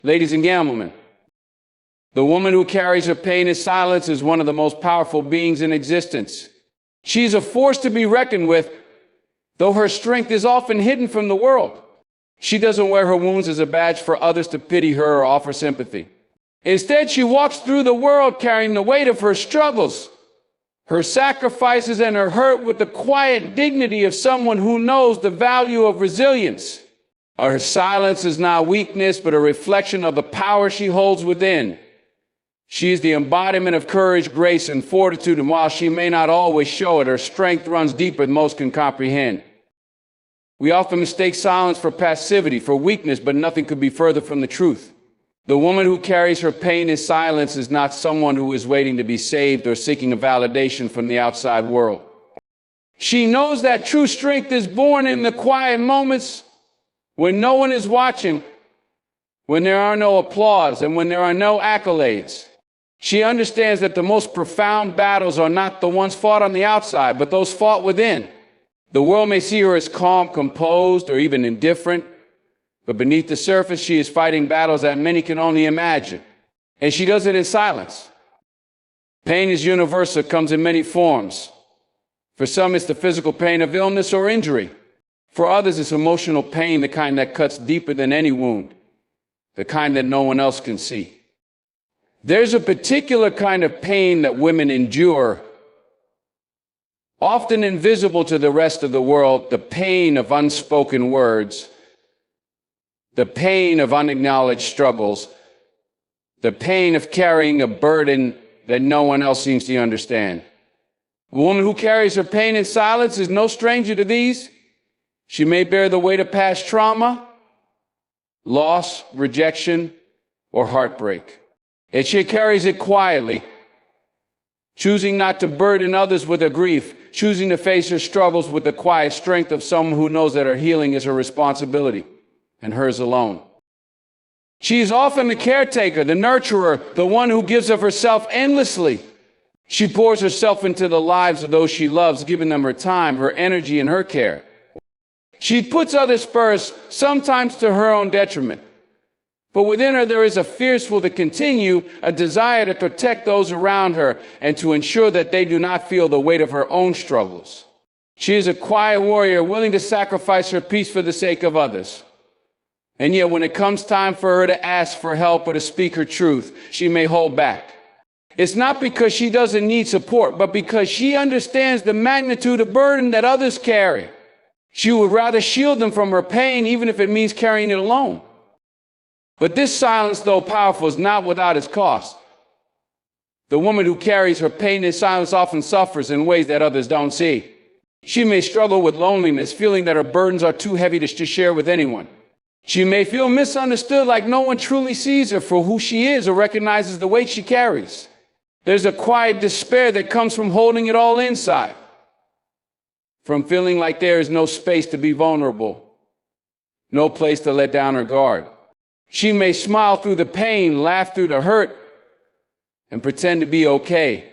Ladies and gentlemen, the woman who carries her pain in silence is one of the most powerful beings in existence. She's a force to be reckoned with, though her strength is often hidden from the world. She doesn't wear her wounds as a badge for others to pity her or offer sympathy. Instead, she walks through the world carrying the weight of her struggles, her sacrifices, and her hurt with the quiet dignity of someone who knows the value of resilience. Her silence is not weakness, but a reflection of the power she holds within. She is the embodiment of courage, grace, and fortitude, and while she may not always show it, her strength runs deeper than most can comprehend. We often mistake silence for passivity, for weakness, but nothing could be further from the truth. The woman who carries her pain in silence is not someone who is waiting to be saved or seeking a validation from the outside world. She knows that true strength is born in the quiet moments when no one is watching, when there are no applause, and when there are no accolades. She understands that the most profound battles are not the ones fought on the outside, but those fought within. The world may see her as calm, composed, or even indifferent, but beneath the surface, she is fighting battles that many can only imagine. And she does it in silence. Pain is universal, comes in many forms. For some, it's the physical pain of illness or injury. For others, it's emotional pain, the kind that cuts deeper than any wound, the kind that no one else can see. There's a particular kind of pain that women endure, often invisible to the rest of the world, the pain of unspoken words, the pain of unacknowledged struggles, the pain of carrying a burden that no one else seems to understand. A woman who carries her pain in silence is no stranger to these. She may bear the weight of past trauma, loss, rejection, or heartbreak. And she carries it quietly, choosing not to burden others with her grief, choosing to face her struggles with the quiet strength of someone who knows that her healing is her responsibility and hers alone. She is often the caretaker, the nurturer, the one who gives of herself endlessly. She pours herself into the lives of those she loves, giving them her time, her energy, and her care. She puts others first, sometimes to her own detriment. But within her, there is a fierce will to continue, a desire to protect those around her and to ensure that they do not feel the weight of her own struggles. She is a quiet warrior, willing to sacrifice her peace for the sake of others. And yet, when it comes time for her to ask for help or to speak her truth, she may hold back. It's not because she doesn't need support, but because she understands the magnitude of burden that others carry. She would rather shield them from her pain, even if it means carrying it alone. But this silence, though powerful, is not without its cost. The woman who carries her pain in silence often suffers in ways that others don't see. She may struggle with loneliness, feeling that her burdens are too heavy to share with anyone. She may feel misunderstood, like no one truly sees her for who she is or recognizes the weight she carries. There's a quiet despair that comes from holding it all inside, from feeling like there is no space to be vulnerable, no place to let down her guard. She may smile through the pain, laugh through the hurt, and pretend to be okay,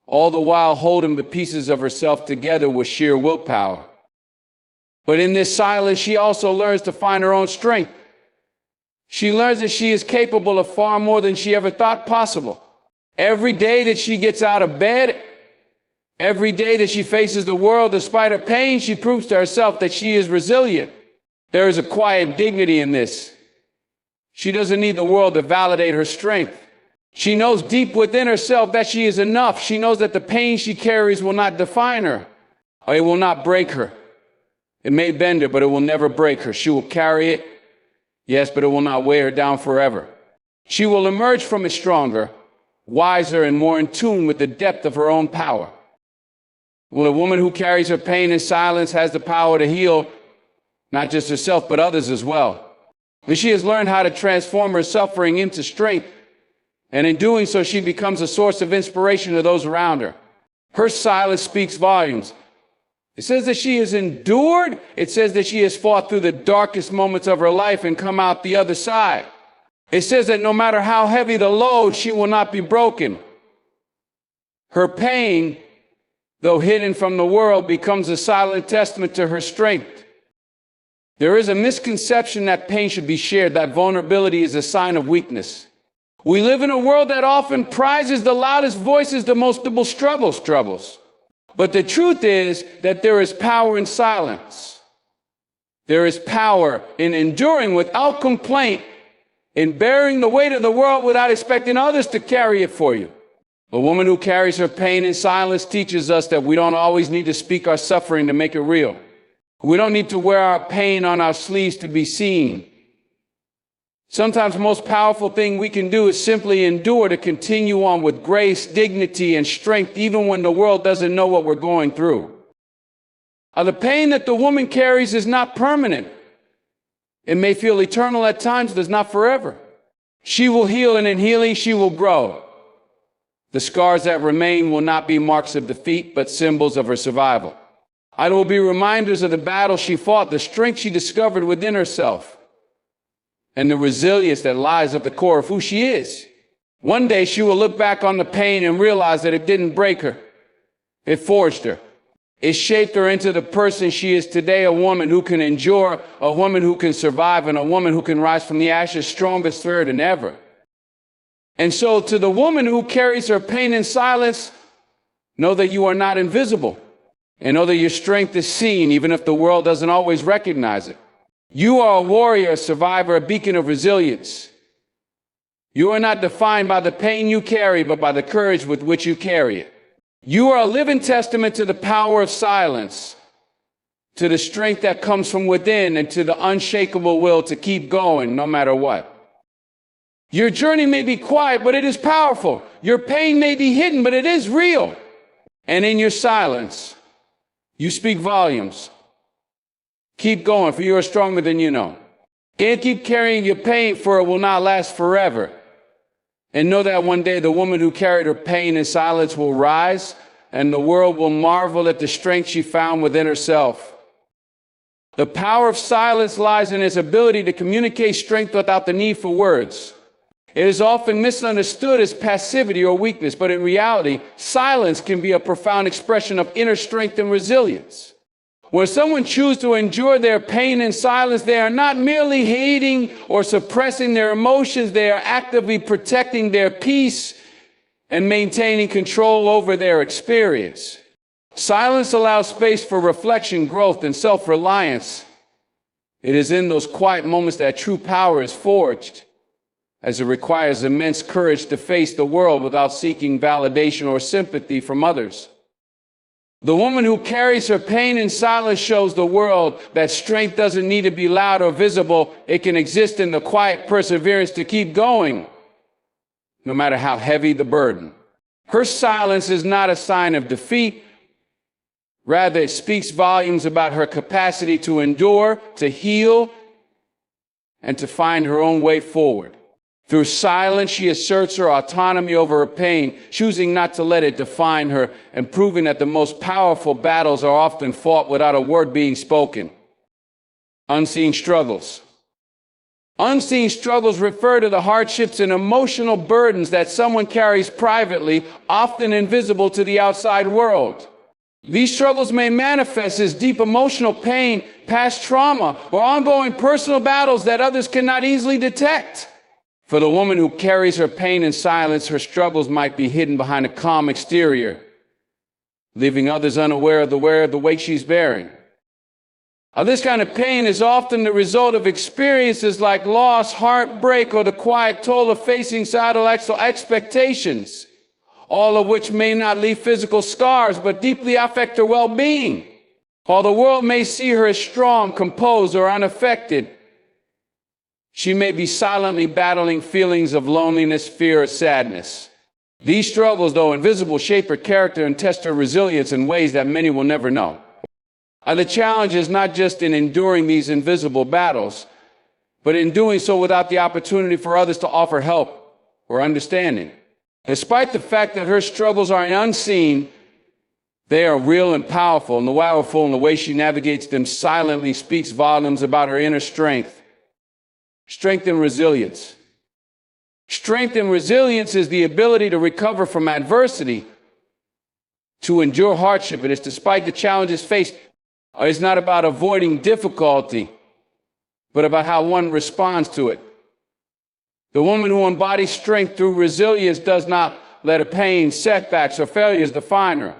all the while holding the pieces of herself together with sheer willpower. But in this silence, she also learns to find her own strength. She learns that she is capable of far more than she ever thought possible. Every day that she gets out of bed, every day that she faces the world despite her pain, she proves to herself that she is resilient. There is a quiet dignity in this. She doesn't need the world to validate her strength. She knows deep within herself that she is enough. She knows that the pain she carries will not define her, or it will not break her. It may bend her, but it will never break her. She will carry it, yes, but it will not weigh her down forever. She will emerge from it stronger, wiser, and more in tune with the depth of her own power. Well, a woman who carries her pain in silence has the power to heal not just herself, but others as well. And she has learned how to transform her suffering into strength, and in doing so, she becomes a source of inspiration to those around her. Her silence speaks volumes. It says that she has endured. It says that she has fought through the darkest moments of her life and come out the other side. It says that no matter how heavy the load, she will not be broken. Her pain, though hidden from the world, becomes a silent testament to her strength. There is a misconception that pain should be shared, that vulnerability is a sign of weakness. We live in a world that often prizes the loudest voices, the most struggles. But the truth is that there is power in silence. There is power in enduring without complaint, in bearing the weight of the world without expecting others to carry it for you. A woman who carries her pain in silence teaches us that we don't always need to speak our suffering to make it real. We don't need to wear our pain on our sleeves to be seen. Sometimes the most powerful thing we can do is simply endure, to continue on with grace, dignity, and strength, even when the world doesn't know what we're going through. The pain that the woman carries is not permanent. It may feel eternal at times, but it's not forever. She will heal, and in healing, she will grow. The scars that remain will not be marks of defeat, but symbols of her survival. It will be reminders of the battle she fought, the strength she discovered within herself, and the resilience that lies at the core of who she is. One day she will look back on the pain and realize that it didn't break her. It forged her. It shaped her into the person she is today, a woman who can endure, a woman who can survive, and a woman who can rise from the ashes stronger than ever. And so to the woman who carries her pain in silence, know that you are not invisible, and know that your strength is seen, even if the world doesn't always recognize it. You are a warrior, a survivor, a beacon of resilience. You are not defined by the pain you carry, but by the courage with which you carry it. You are a living testament to the power of silence, to the strength that comes from within, and to the unshakable will to keep going no matter what. Your journey may be quiet, but it is powerful. Your pain may be hidden, but it is real. And in your silence, you speak volumes. Keep going, for you are stronger than you know. And keep carrying your pain, for it will not last forever. And know that one day the woman who carried her pain in silence will rise, and the world will marvel at the strength she found within herself. The power of silence lies in its ability to communicate strength without the need for words. It is often misunderstood as passivity or weakness, but in reality, silence can be a profound expression of inner strength and resilience. When someone chooses to endure their pain in silence, they are not merely hating or suppressing their emotions, they are actively protecting their peace and maintaining control over their experience. Silence allows space for reflection, growth, and self-reliance. It is in those quiet moments that true power is forged, as it requires immense courage to face the world without seeking validation or sympathy from others. The woman who carries her pain in silence shows the world that strength doesn't need to be loud or visible. It can exist in the quiet perseverance to keep going, no matter how heavy the burden. Her silence is not a sign of defeat. Rather, it speaks volumes about her capacity to endure, to heal, and to find her own way forward. Through silence, she asserts her autonomy over her pain, choosing not to let it define her, and proving that the most powerful battles are often fought without a word being spoken. Unseen struggles. Unseen struggles refer to the hardships and emotional burdens that someone carries privately, often invisible to the outside world. These struggles may manifest as deep emotional pain, past trauma, or ongoing personal battles that others cannot easily detect. For the woman who carries her pain in silence, her struggles might be hidden behind a calm exterior, leaving others unaware of the weight she's bearing. This kind of pain is often the result of experiences like loss, heartbreak, or the quiet toll of facing societal expectations, all of which may not leave physical scars, but deeply affect her well-being. While the world may see her as strong, composed, or unaffected, she may be silently battling feelings of loneliness, fear, or sadness. These struggles, though invisible, shape her character and test her resilience in ways that many will never know. The challenge is not just in enduring these invisible battles, but in doing so without the opportunity for others to offer help or understanding. Despite the fact that her struggles are unseen, they are real and powerful, and the way she navigates them silently speaks volumes about her inner strength. Strength and resilience. Strength and resilience is the ability to recover from adversity, to endure hardship. It is despite the challenges faced. It's not about avoiding difficulty, but about how one responds to it. The woman who embodies strength through resilience does not let her pain, setbacks, or failures define her.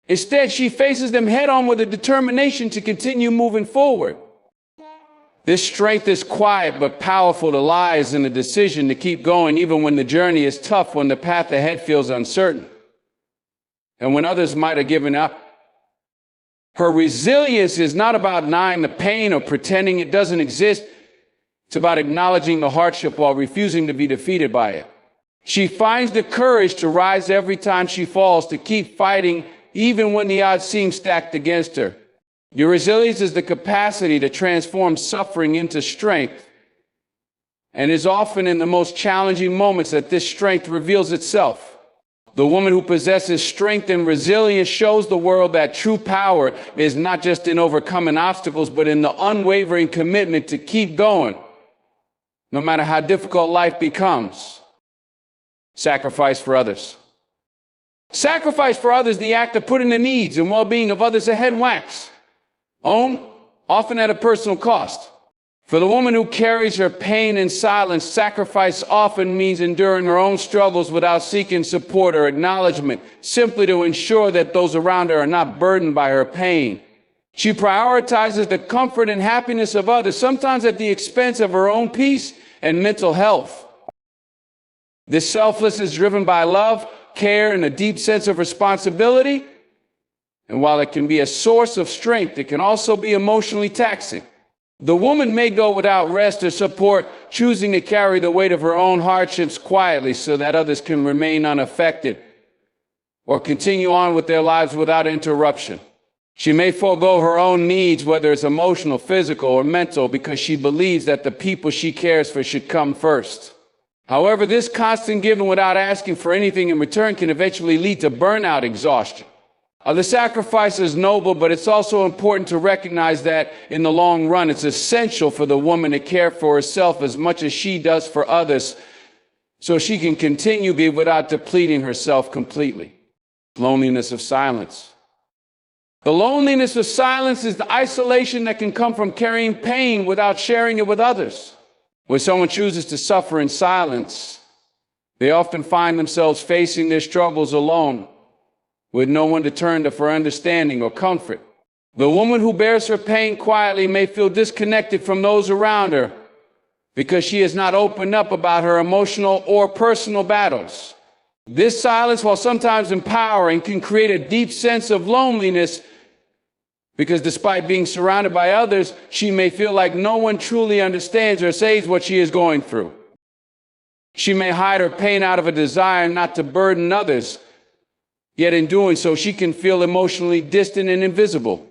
Instead, she faces them head-on with a determination to continue moving forward. This strength is quiet but powerful. It lies in the decision to keep going even when the journey is tough, when the path ahead feels uncertain, and when others might have given up. Her resilience is not about denying the pain or pretending it doesn't exist. It's about acknowledging the hardship while refusing to be defeated by it. She finds the courage to rise every time she falls, to keep fighting even when the odds seem stacked against her. Your resilience is the capacity to transform suffering into strength, and is often in the most challenging moments that this strength reveals itself. The woman who possesses strength and resilience shows the world that true power is not just in overcoming obstacles, but in the unwavering commitment to keep going, no matter how difficult life becomes. Sacrifice for others. Sacrifice for others, the act of putting the needs and well-being of others ahead and wax. Often at a personal cost. For the woman who carries her pain in silence, sacrifice often means enduring her own struggles without seeking support or acknowledgement, simply to ensure that those around her are not burdened by her pain. She prioritizes the comfort and happiness of others, sometimes at the expense of her own peace and mental health. This selflessness is driven by love, care, and a deep sense of responsibility. And while it can be a source of strength, it can also be emotionally taxing. The woman may go without rest or support, choosing to carry the weight of her own hardships quietly so that others can remain unaffected or continue on with their lives without interruption. She may forego her own needs, whether it's emotional, physical, or mental, because she believes that the people she cares for should come first. However, this constant giving without asking for anything in return can eventually lead to burnout, exhaustion. The sacrifice is noble, but it's also important to recognize that in the long run, it's essential for the woman to care for herself as much as she does for others, so she can continue to be without depleting herself completely. Loneliness of silence. The loneliness of silence is the isolation that can come from carrying pain without sharing it with others. When someone chooses to suffer in silence, they often find themselves facing their struggles alone, with no one to turn to for understanding or comfort. The woman who bears her pain quietly may feel disconnected from those around her because she has not opened up about her emotional or personal battles. This silence, while sometimes empowering, can create a deep sense of loneliness because despite being surrounded by others, she may feel like no one truly understands or says what she is going through. She may hide her pain out of a desire not to burden others, yet in doing so, she can feel emotionally distant and invisible.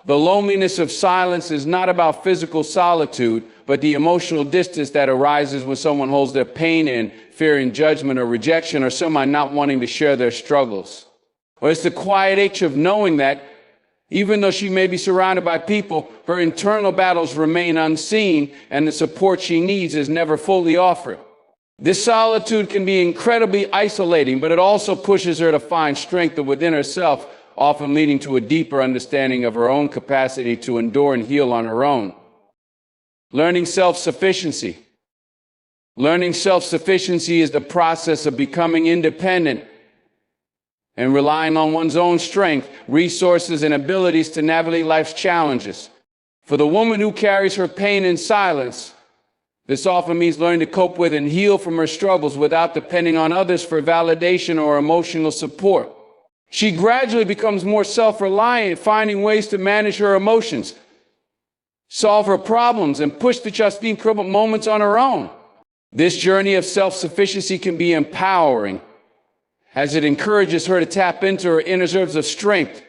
The loneliness of silence is not about physical solitude, but the emotional distance that arises when someone holds their pain in, fearing judgment or rejection, or someone not wanting to share their struggles. Or it's the quiet ache of knowing that, even though she may be surrounded by people, her internal battles remain unseen, and the support she needs is never fully offered. This solitude can be incredibly isolating, but it also pushes her to find strength within herself, often leading to a deeper understanding of her own capacity to endure and heal on her own. Learning self-sufficiency. Learning self-sufficiency is the process of becoming independent and relying on one's own strength, resources, and abilities to navigate life's challenges. For the woman who carries her pain in silence, this often means learning to cope with and heal from her struggles without depending on others for validation or emotional support. She gradually becomes more self-reliant, finding ways to manage her emotions, solve her problems, and push the just difficult moments on her own. This journey of self-sufficiency can be empowering, as it encourages her to tap into her inner reserves of strength,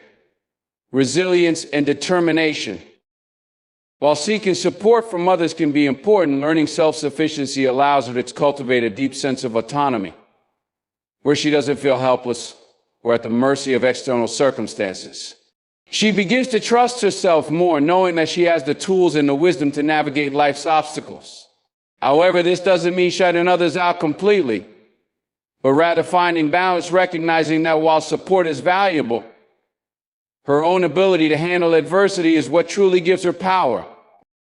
resilience, and determination. While seeking support from others can be important, learning self-sufficiency allows her to cultivate a deep sense of autonomy, where she doesn't feel helpless or at the mercy of external circumstances. She begins to trust herself more, knowing that she has the tools and the wisdom to navigate life's obstacles. However, this doesn't mean shutting others out completely, but rather finding balance, recognizing that while support is valuable, her own ability to handle adversity is what truly gives her power.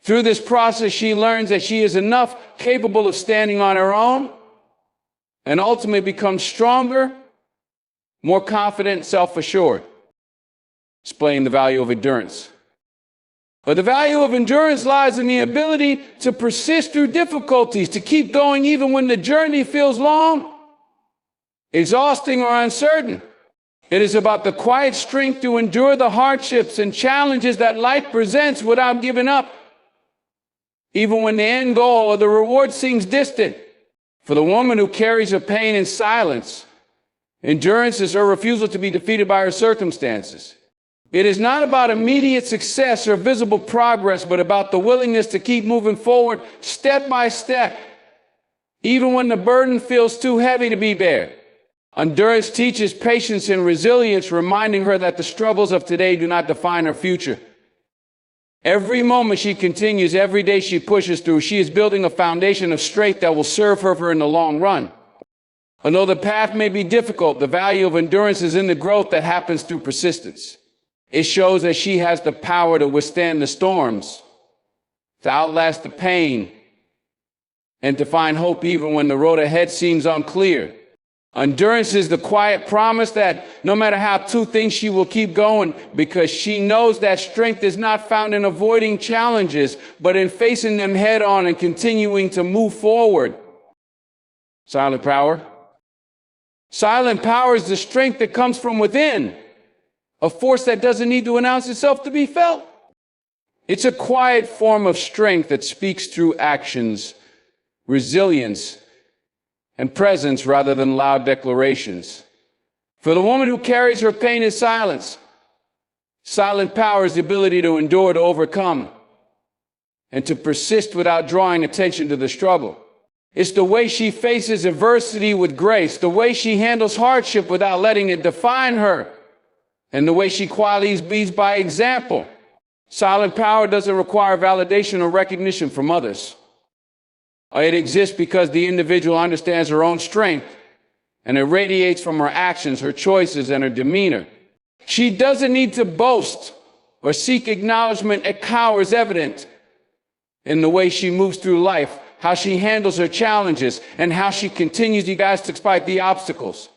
Through this process, she learns that she is enough, capable of standing on her own, and ultimately becomes stronger, more confident, self-assured. Explain the value of endurance. But the value of endurance lies in the ability to persist through difficulties, to keep going even when the journey feels long, exhausting, or uncertain. It is about the quiet strength to endure the hardships and challenges that life presents without giving up, even when the end goal or the reward seems distant. For the woman who carries her pain in silence, endurance is her refusal to be defeated by her circumstances. It is not about immediate success or visible progress, but about the willingness to keep moving forward step by step, even when the burden feels too heavy to be bared. Endurance teaches patience and resilience, reminding her that the struggles of today do not define her future. Every moment she continues, every day she pushes through, she is building a foundation of strength that will serve her in the long run. Although the path may be difficult, the value of endurance is in the growth that happens through persistence. It shows that she has the power to withstand the storms, to outlast the pain, and to find hope even when the road ahead seems unclear. Endurance is the quiet promise that no matter how tough things, she will keep going, because she knows that strength is not found in avoiding challenges, but in facing them head on and continuing to move forward. Silent power. Silent power is the strength that comes from within, a force that doesn't need to announce itself to be felt. It's a quiet form of strength that speaks through actions, resilience, and presence rather than loud declarations. For the woman who carries her pain in silence, silent power is the ability to endure, to overcome, and to persist without drawing attention to the struggle. It's the way she faces adversity with grace, the way she handles hardship without letting it define her, and the way she quietly leads by example. Silent power doesn't require validation or recognition from others. It exists because the individual understands her own strength, and it radiates from her actions, her choices, and her demeanor. She doesn't need to boast or seek acknowledgement. A power is evident in the way she moves through life, how she handles her challenges, and how she continues, despite the obstacles.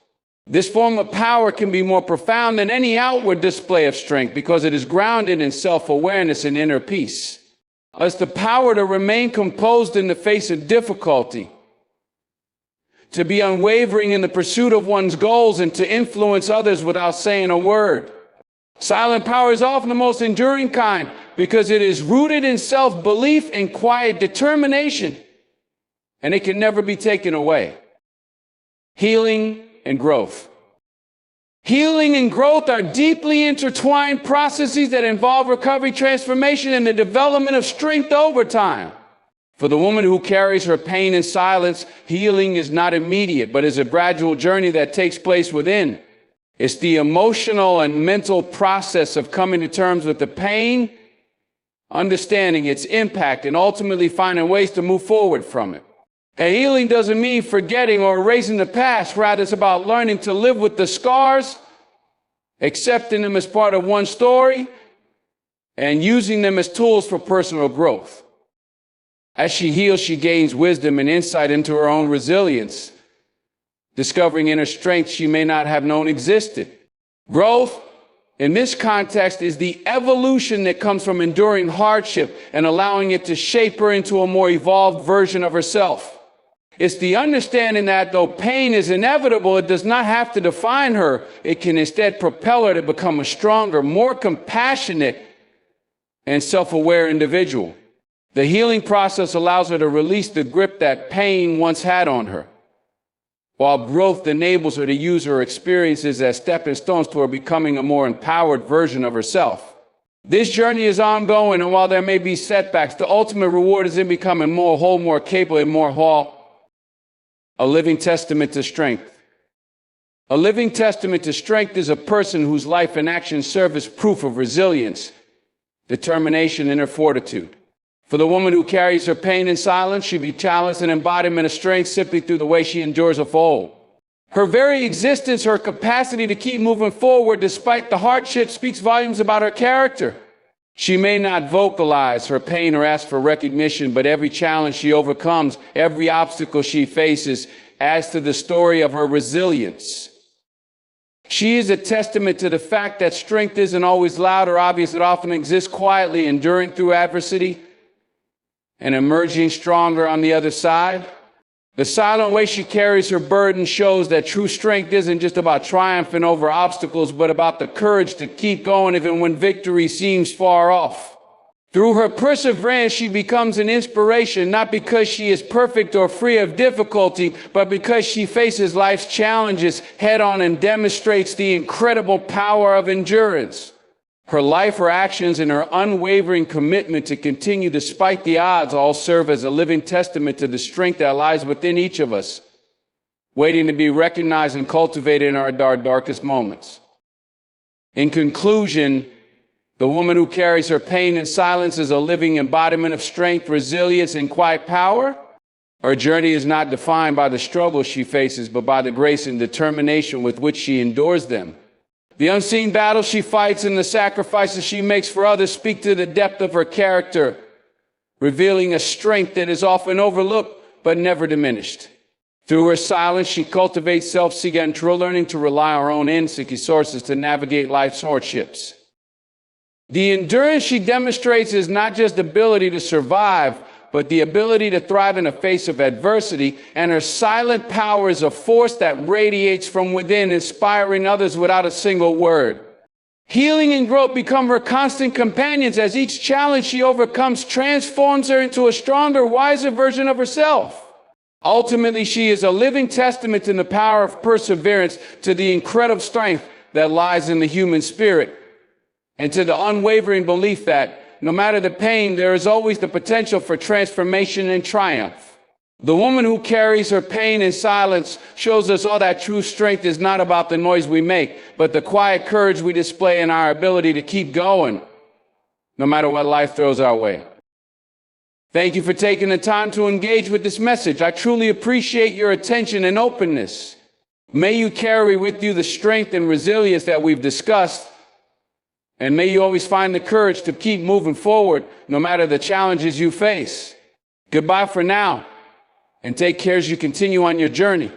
This form of power can be more profound than any outward display of strength because it is grounded in self-awareness and inner peace. It's the power to remain composed in the face of difficulty, to be unwavering in the pursuit of one's goals, and to influence others without saying a word. Silent power is often the most enduring kind because it is rooted in self-belief and quiet determination, and it can never be taken away. Healing and growth. Healing and growth are deeply intertwined processes that involve recovery, transformation, and the development of strength over time. For the woman who carries her pain in silence, healing is not immediate, but is a gradual journey that takes place within. It's the emotional and mental process of coming to terms with the pain, understanding its impact, and ultimately finding ways to move forward from it. And healing doesn't mean forgetting or erasing the past. Rather, it's about learning to live with the scars, accepting them as part of one's story, and using them as tools for personal growth. As she heals, she gains wisdom and insight into her own resilience, discovering inner strength she may not have known existed. Growth, in this context, is the evolution that comes from enduring hardship and allowing it to shape her into a more evolved version of herself. It's the understanding that though pain is inevitable, it does not have to define her. It can instead propel her to become a stronger, more compassionate, and self-aware individual. The healing process allows her to release the grip that pain once had on her, while growth enables her to use her experiences as stepping stones to her becoming a more empowered version of herself. This journey is ongoing, and while there may be setbacks, the ultimate reward is in becoming more whole, more capable, and more whole. A living testament to strength. A living testament to strength is a person whose life and action serve as proof of resilience, determination, and inner fortitude. For the woman who carries her pain in silence, she be challenged an embodiment of strength simply through the way she endures a fold. Her very existence, her capacity to keep moving forward despite the hardship, speaks volumes about her character. She may not vocalize her pain or ask for recognition, but every challenge she overcomes, every obstacle she faces, adds to the story of her resilience. She is a testament to the fact that strength isn't always loud or obvious. It often exists quietly, enduring through adversity and emerging stronger on the other side. The silent way she carries her burden shows that true strength isn't just about triumphing over obstacles, but about the courage to keep going even when victory seems far off. Through her perseverance, she becomes an inspiration, not because she is perfect or free of difficulty, but because she faces life's challenges head on and demonstrates the incredible power of endurance. Her life, her actions, and her unwavering commitment to continue despite the odds all serve as a living testament to the strength that lies within each of us, waiting to be recognized and cultivated in our darkest moments. In conclusion, the woman who carries her pain in silence is a living embodiment of strength, resilience, and quiet power. Her journey is not defined by the struggles she faces, but by the grace and determination with which she endures them. The unseen battles she fights and the sacrifices she makes for others speak to the depth of her character, revealing a strength that is often overlooked but never diminished. Through her silence, she cultivates self-control, learning to rely on her own instinct sources to navigate life's hardships. The endurance she demonstrates is not just the ability to survive, but the ability to thrive in the face of adversity, and her silent power is a force that radiates from within, inspiring others without a single word. Healing and growth become her constant companions as each challenge she overcomes transforms her into a stronger, wiser version of herself. Ultimately, she is a living testament to the power of perseverance, to the incredible strength that lies in the human spirit, and to the unwavering belief that no matter the pain, there is always the potential for transformation and triumph. The woman who carries her pain in silence shows us all that true strength is not about the noise we make, but the quiet courage we display in our ability to keep going, no matter what life throws our way. Thank you for taking the time to engage with this message. I truly appreciate your attention and openness. May you carry with you the strength and resilience that we've discussed, and may you always find the courage to keep moving forward no matter the challenges you face. Goodbye for now, and take care as you continue on your journey.